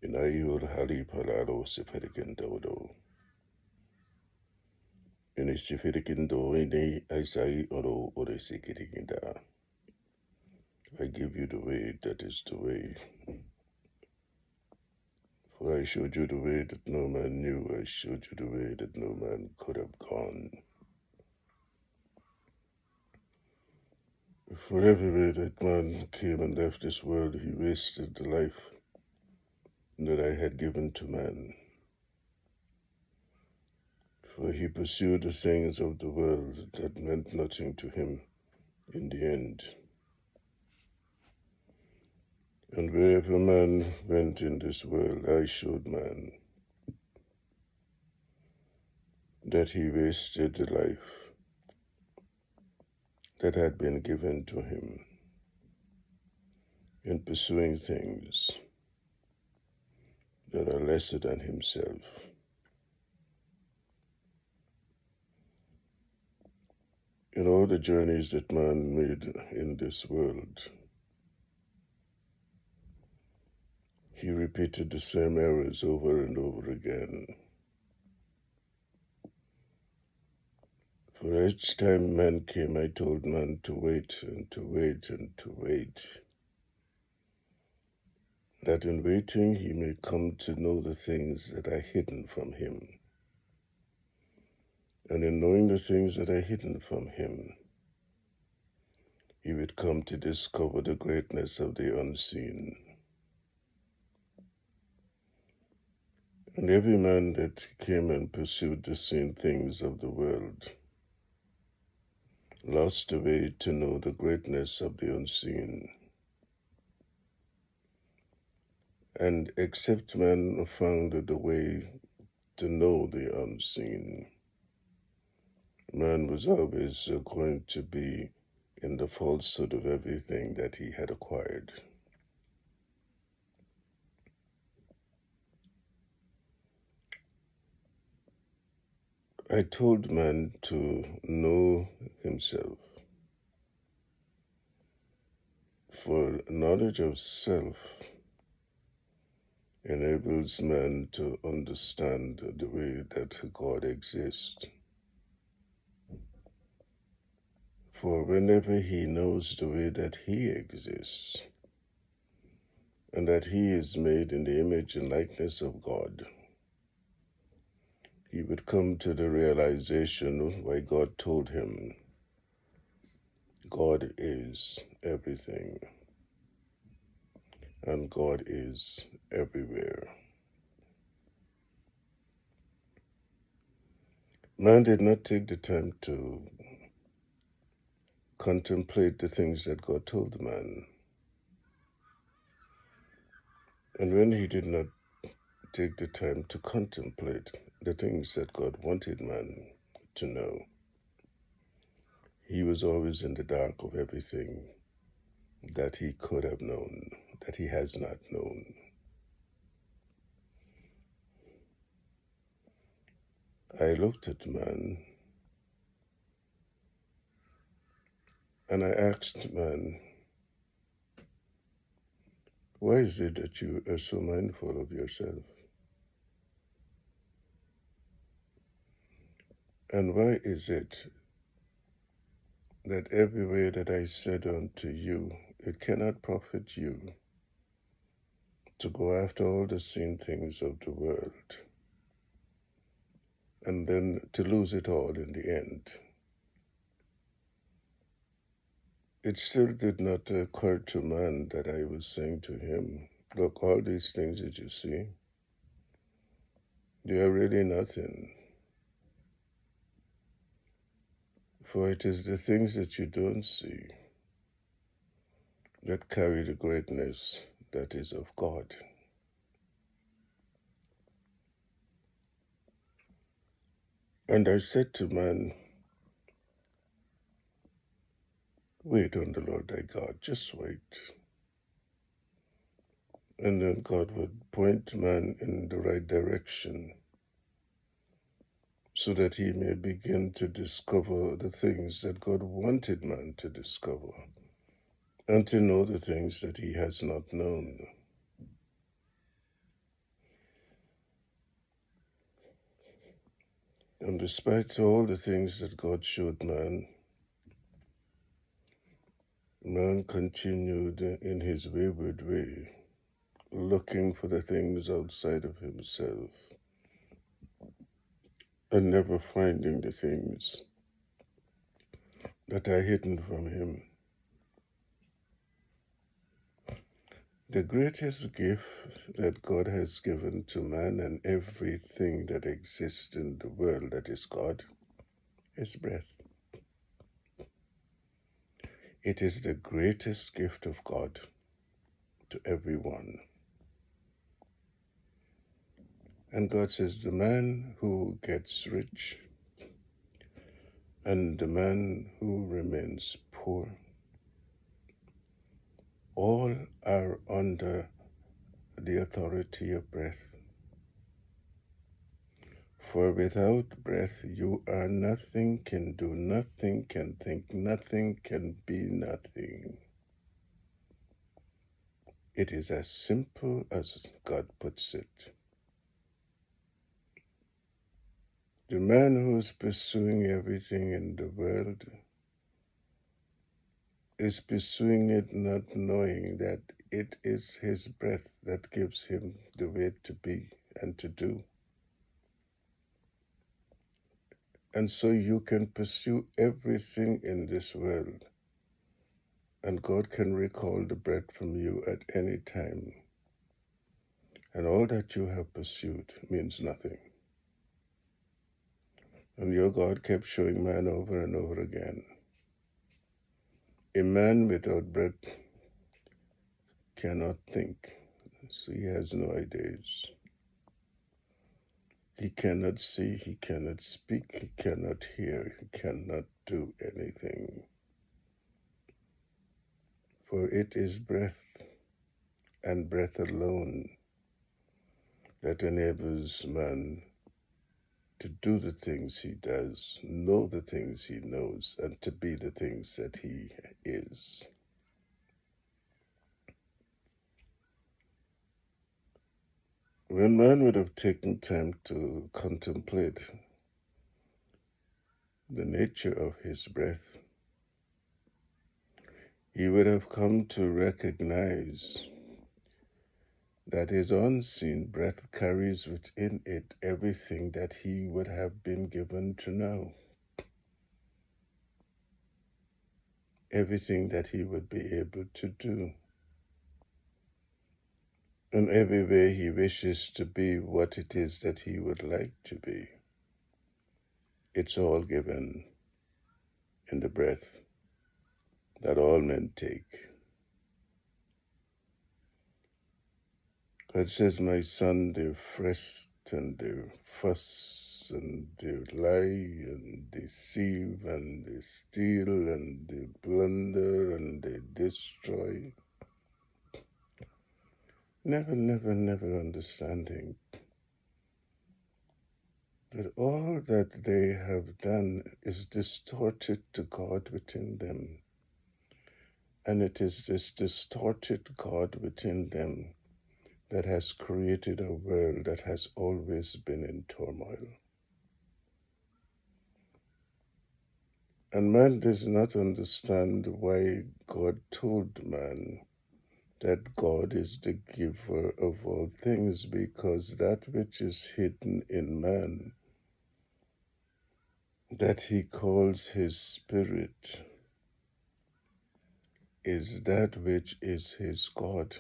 Inayul hali palalo siferikin dodo. Ini siferikin do ini aisai oro ore sikirikinda. I give you the way that is the way. For I showed you the way that no man knew. I showed you the way that no man could have gone. For every way that man came and left this world, he wasted the life that I had given to man. For he pursued the things of the world that meant nothing to him in the end. And wherever man went in this world, I showed man that he wasted the life that had been given to him in pursuing things that are lesser than himself. In all the journeys that man made in this world, he repeated the same errors over and over again. For each time man came, I told man to wait and to wait and to wait, that in waiting he may come to know the things that are hidden from him. And in knowing the things that are hidden from him, he would come to discover the greatness of the unseen. And every man that came and pursued the seen things of the world lost the way to know the greatness of the unseen. And except man found the way to know the unseen, man was always going to be in the falsehood of everything that he had acquired. I told man to know himself, for knowledge of self enables man to understand the way that God exists. For whenever he knows the way that he exists, and that he is made in the image and likeness of God, he would come to the realization why God told him, God is everything, and God is everywhere. Man did not take the time to contemplate the things that God told man. And when he did not take the time to contemplate the things that God wanted man to know, he was always in the dark of everything that he could have known, that he has not known. I looked at man and I asked man, why is it that you are so mindful of yourself? And why is it that every way that I said unto you, it cannot profit you to go after all the seen things of the world, and then to lose it all in the end? It still did not occur to man that I was saying to him, look, all these things that you see, they are really nothing. For it is the things that you don't see that carry the greatness that is of God. And I said to man, wait on the Lord thy God, just wait. And then God would point man in the right direction so that he may begin to discover the things that God wanted man to discover and to know the things that he has not known. And despite all the things that God showed man, man continued in his wayward way, looking for the things outside of himself and never finding the things that are hidden from him. The greatest gift that God has given to man and everything that exists in the world that is God is breath. It is the greatest gift of God to everyone. And God says the man who gets rich and the man who remains poor, all are under the authority of breath. For without breath you are nothing, can do nothing, can think nothing, can be nothing. It is as simple as God puts it. The man who is pursuing everything in the world is pursuing it not knowing that it is his breath that gives him the way to be and to do. And so you can pursue everything in this world, and God can recall the breath from you at any time. And all that you have pursued means nothing. And your God kept showing man over and over again. A man without breath cannot think, so he has no ideas. He cannot see, he cannot speak, he cannot hear, he cannot do anything. For it is breath and breath alone that enables man to do the things he does, know the things he knows, and to be the things that he is. When man would have taken time to contemplate the nature of his breath, he would have come to recognize that his unseen breath carries within it everything that he would have been given to know, everything that he would be able to do. And every way he wishes to be what it is that he would like to be, it's all given in the breath that all men take. God says, my son, they fret and they fuss and they lie and deceive and they steal and they plunder and they destroy. Never, never, never understanding that all that they have done is distorted to God within them. And it is this distorted God within them that has created a world that has always been in turmoil. And man does not understand why God told man that God is the giver of all things, because that which is hidden in man, that he calls his spirit, is that which is his God.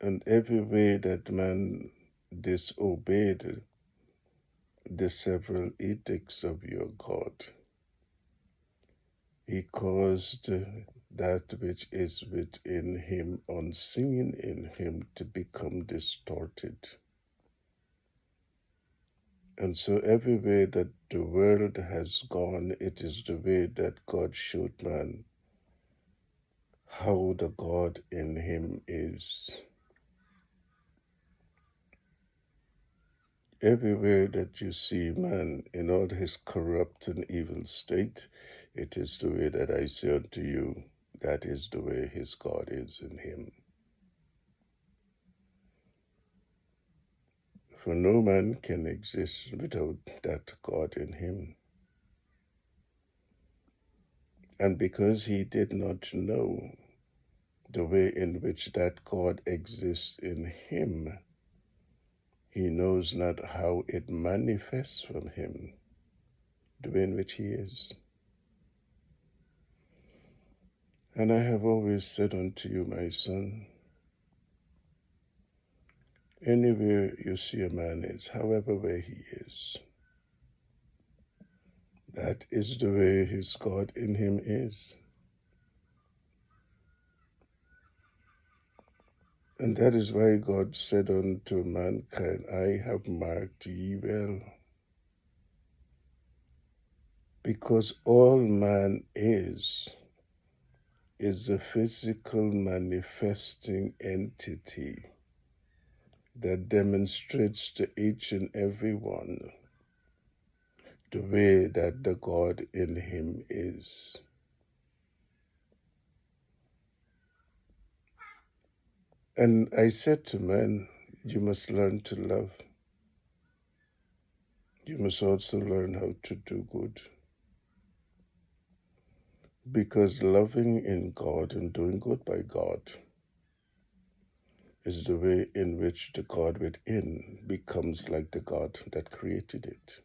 And every way that man disobeyed the several edicts of your God, he caused that which is within him, unseen in him, to become distorted. And so every way that the world has gone, it is the way that God showed man how the God in him is. Everywhere that you see man in all his corrupt and evil state, it is the way that I say unto you, that is the way his God is in him. For no man can exist without that God in him. And because he did not know the way in which that God exists in him, he knows not how it manifests from him, the way in which he is. And I have always said unto you, my son, anywhere you see a man is, however way he is, that is the way his God in him is. And that is why God said unto mankind, I have marked ye well. Because all man is a physical manifesting entity that demonstrates to each and every one the way that the God in him is. And I said to man, you must learn to love. You must also learn how to do good. Because loving in God and doing good by God is the way in which the God within becomes like the God that created it.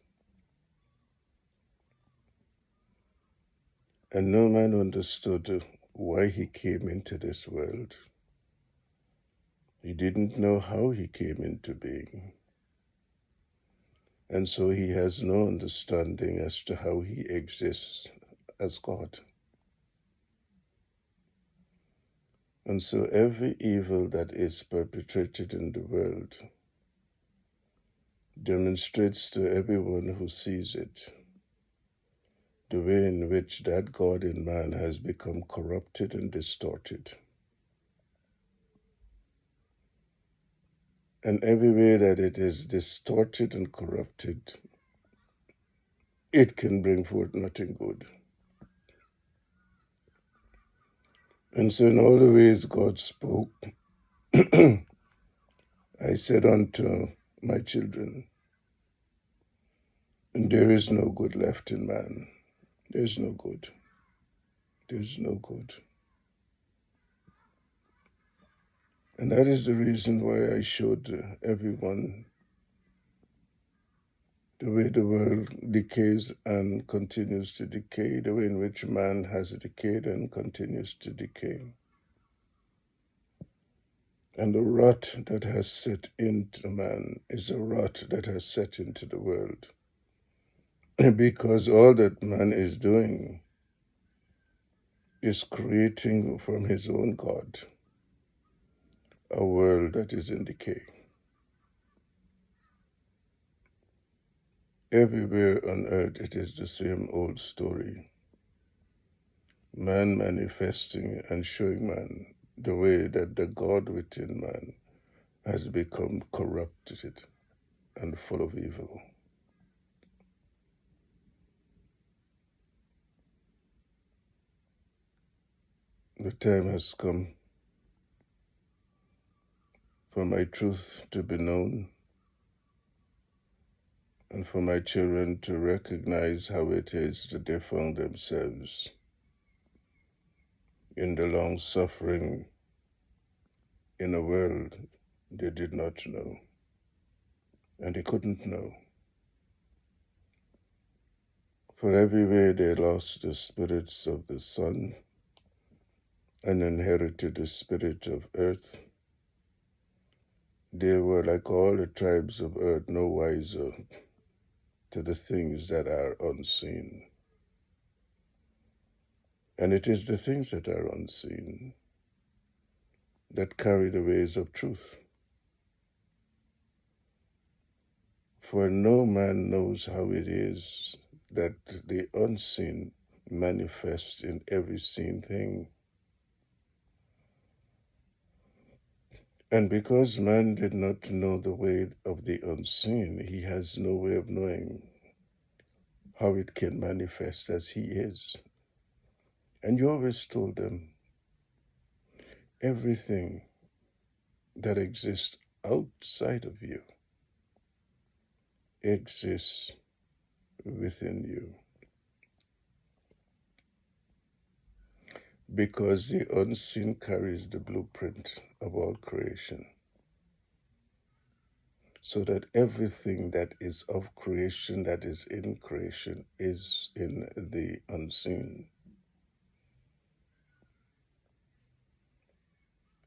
And no man understood why he came into this world. He didn't know how he came into being. And so he has no understanding as to how he exists as God. And so every evil that is perpetrated in the world demonstrates to everyone who sees it the way in which that God in man has become corrupted and distorted. And every way that it is distorted and corrupted, it can bring forth nothing good. And so in all the ways God spoke, I said unto my children, there is no good left in man. There's no good. There's no good. And that is the reason why I showed everyone the way the world decays and continues to decay, the way in which man has decayed and continues to decay. And the rot that has set into man is the rot that has set into the world. Because all that man is doing is creating from his own God a world that is in decay. Everywhere on earth it is the same old story. Man manifesting and showing man the way that the God within man has become corrupted and full of evil. The time has come for my truth to be known and for my children to recognize how it is that they found themselves in the long suffering in a world they did not know and they couldn't know. For everywhere they lost the spirits of the sun and inherited the spirit of earth, they were like all the tribes of earth, no wiser to the things that are unseen. And it is the things that are unseen that carry the ways of truth. For no man knows how it is that the unseen manifests in every seen thing. And because man did not know the way of the unseen, he has no way of knowing how it can manifest as he is. And you always told them, everything that exists outside of you exists within you. Because the unseen carries the blueprint of all creation. So that everything that is of creation, that is in creation, is in the unseen.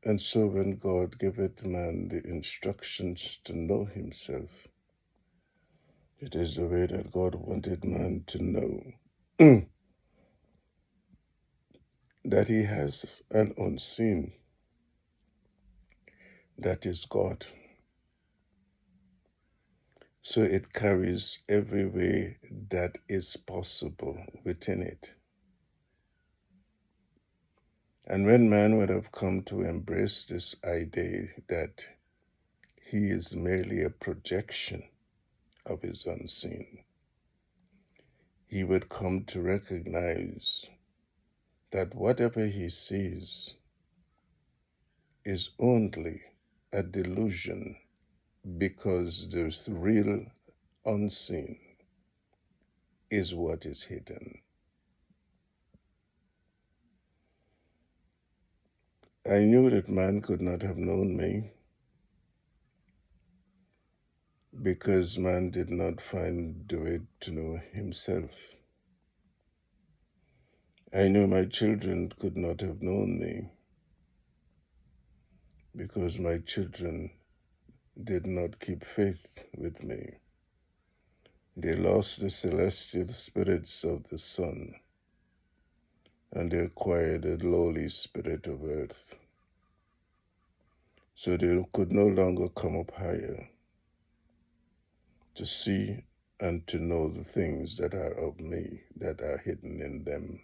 And so when God giveth man the instructions to know himself, it is the way that God wanted man to know that he has an unseen that is God. So it carries every way that is possible within it. And when man would have come to embrace this idea that he is merely a projection of his unseen, he would come to recognize that whatever he sees is only a delusion, because the real unseen is what is hidden. I knew that man could not have known me because man did not find the way to know himself. I knew my children could not have known me because my children did not keep faith with me. They lost the celestial spirits of the sun, and they acquired a lowly spirit of earth. So they could no longer come up higher to see and to know the things that are of me, that are hidden in them.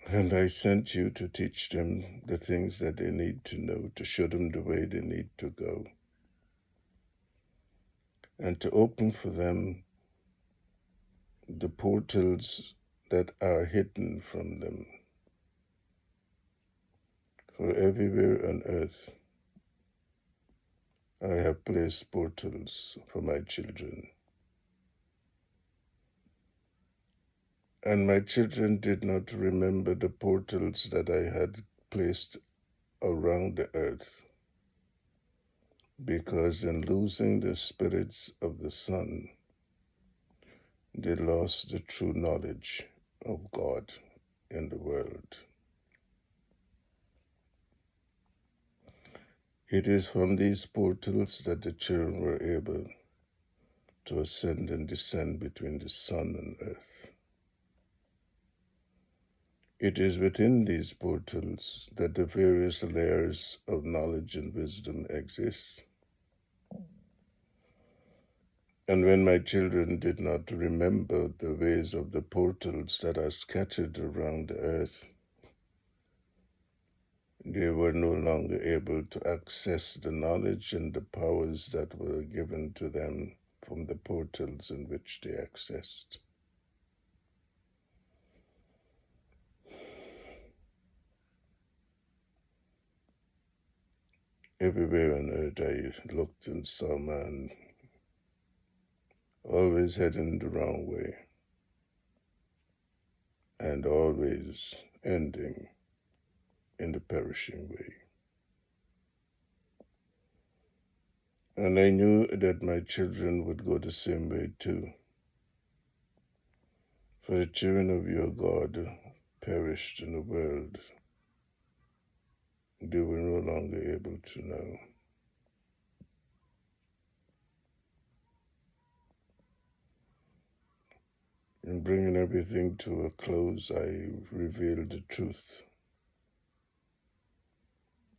And I sent you to teach them the things that they need to know, to show them the way they need to go, and to open for them the portals that are hidden from them. For everywhere on earth, I have placed portals for my children. And my children did not remember the portals that I had placed around the earth, because in losing the spirits of the sun, they lost the true knowledge of God in the world. It is from these portals that the children were able to ascend and descend between the sun and earth. It is within these portals that the various layers of knowledge and wisdom exist. And when my children did not remember the ways of the portals that are scattered around the earth, they were no longer able to access the knowledge and the powers that were given to them from the portals in which they accessed. Everywhere on earth I looked and saw man always heading the wrong way and always ending in the perishing way. And I knew that my children would go the same way too. For the children of your God perished in the world. They were no longer able to know. In bringing everything to a close, I revealed the truth,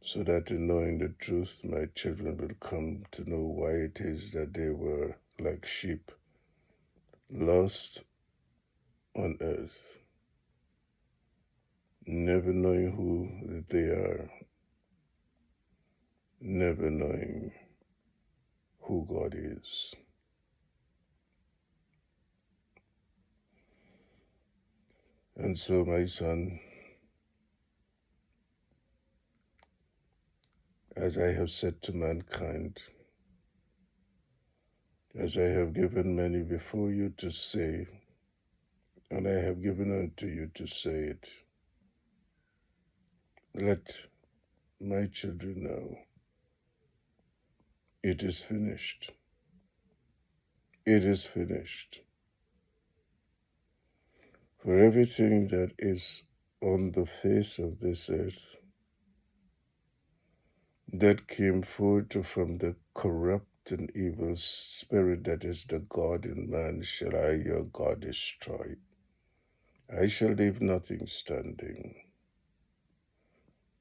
so that in knowing the truth, my children will come to know why it is that they were like sheep, lost on earth, never knowing who they are, never knowing who God is. And so, my son, as I have said to mankind, as I have given many before you to say, and I have given unto you to say it, let my children know it is finished. It is finished. For everything that is on the face of this earth that came forth from the corrupt and evil spirit that is the God in man, shall I, your God, destroy. I shall leave nothing standing.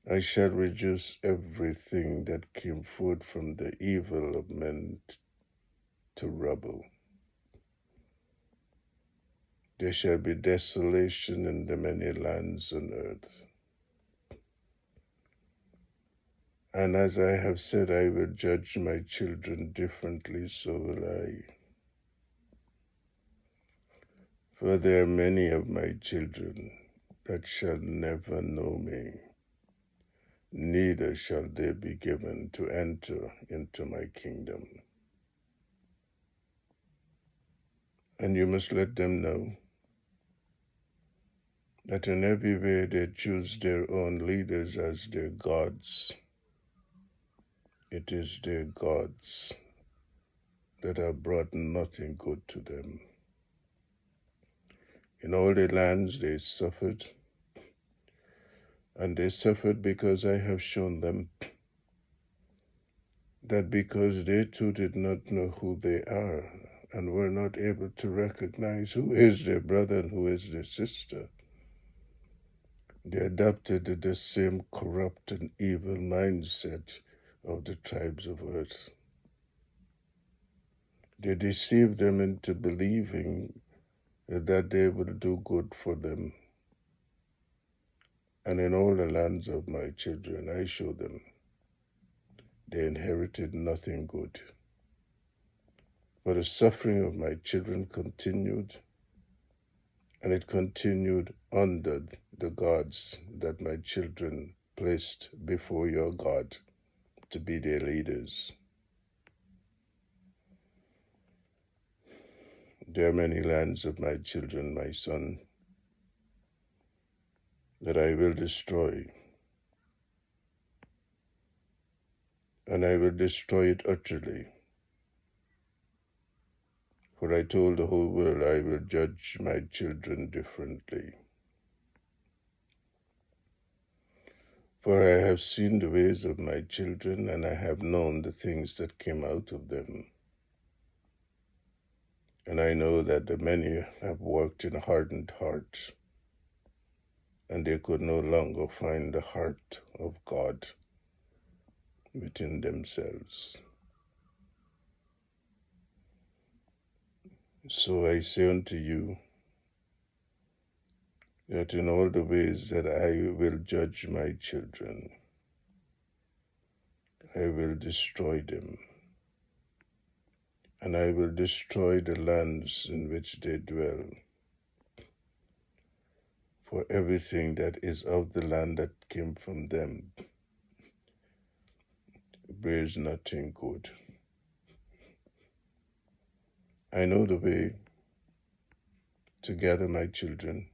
I shall reduce everything that came forth from the evil of men to rubble. There shall be desolation in the many lands on earth. And as I have said, I will judge my children differently, so will I. For there are many of my children that shall never know me, neither shall they be given to enter into my kingdom. And you must let them know that in every way they choose their own leaders as their gods. It is their gods that have brought nothing good to them. In all the lands they suffered, and they suffered because I have shown them that because they too did not know who they are and were not able to recognize who is their brother and who is their sister, they adopted the same corrupt and evil mindset of the tribes of earth. They deceived them into believing that they will do good for them. And in all the lands of my children, I show them they inherited nothing good. For the suffering of my children continued, and it continued under the gods that my children placed before your God to be their leaders. There are many lands of my children, my son, that I will destroy, and I will destroy it utterly. For I told the whole world I will judge my children differently. For I have seen the ways of my children, and I have known the things that came out of them. And I know that the many have worked in hardened hearts, and they could no longer find the heart of God within themselves. So I say unto you that in all the ways that I will judge my children, I will destroy them, and I will destroy the lands in which they dwell. For everything that is of the land that came from them bears nothing good. I know the way to gather my children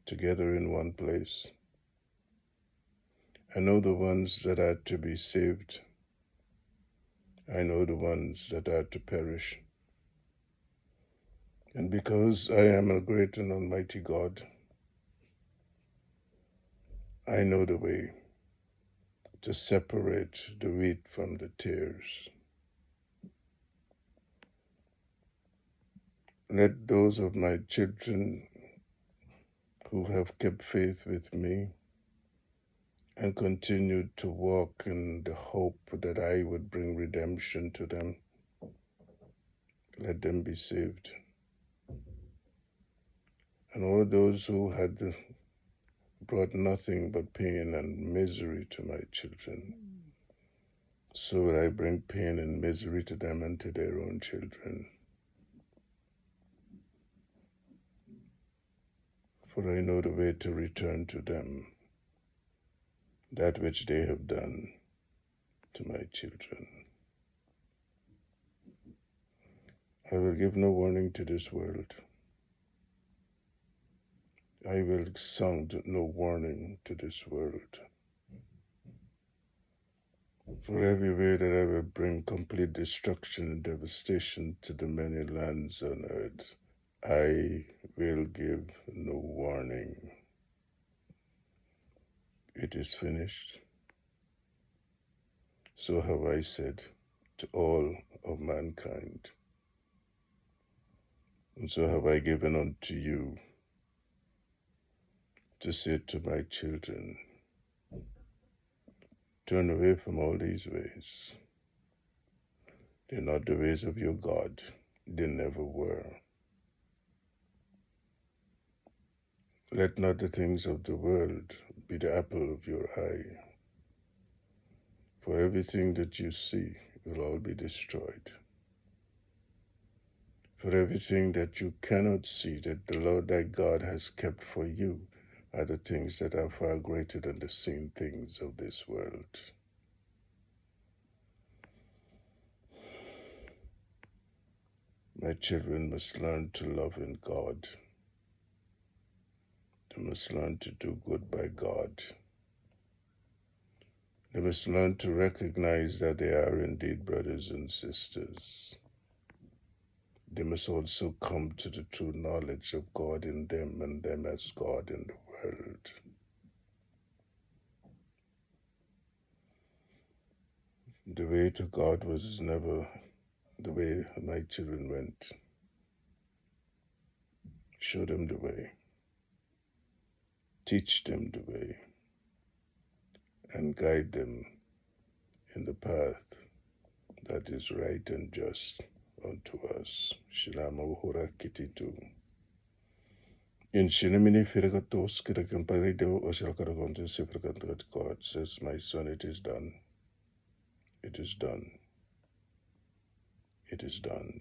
together in one place. I know the ones that are to be saved. I know the ones that are to perish. And because I am a great and almighty God, I know the way to separate the wheat from the tares. Let those of my children who have kept faith with me and continued to walk in the hope that I would bring redemption to them, let them be saved. And all those who had brought nothing but pain and misery to my children, so will I bring pain and misery to them and to their own children. For I know the way to return to them that which they have done. to my children. I will give no warning to this world. I will sound no warning to this world. For every way that I will bring complete destruction and devastation to the many lands on earth, I will give no warning. It is finished. So have I said to all of mankind. And so have I given unto you to say to my children, turn away from all these ways. They're not the ways of your God. They never were. Let not the things of the world be the apple of your eye. For everything that you see will all be destroyed. For everything that you cannot see that the Lord thy God has kept for you are the things that are far greater than the seen things of this world. My children must learn to love in God. They must learn to do good by God. They must learn to recognize that they are indeed brothers and sisters. They must also come to the true knowledge of God in them and them as God in the world. The way to God was never the way my children went. Show them the way. Teach them the way. And guide them in the path that is right and just unto us. Shilama Uhura Kititu. In Shinamini Firagatos Kirakamparido Oshalkaragonto Sifrakantagat God says, my son, it is done. It is done. It is done.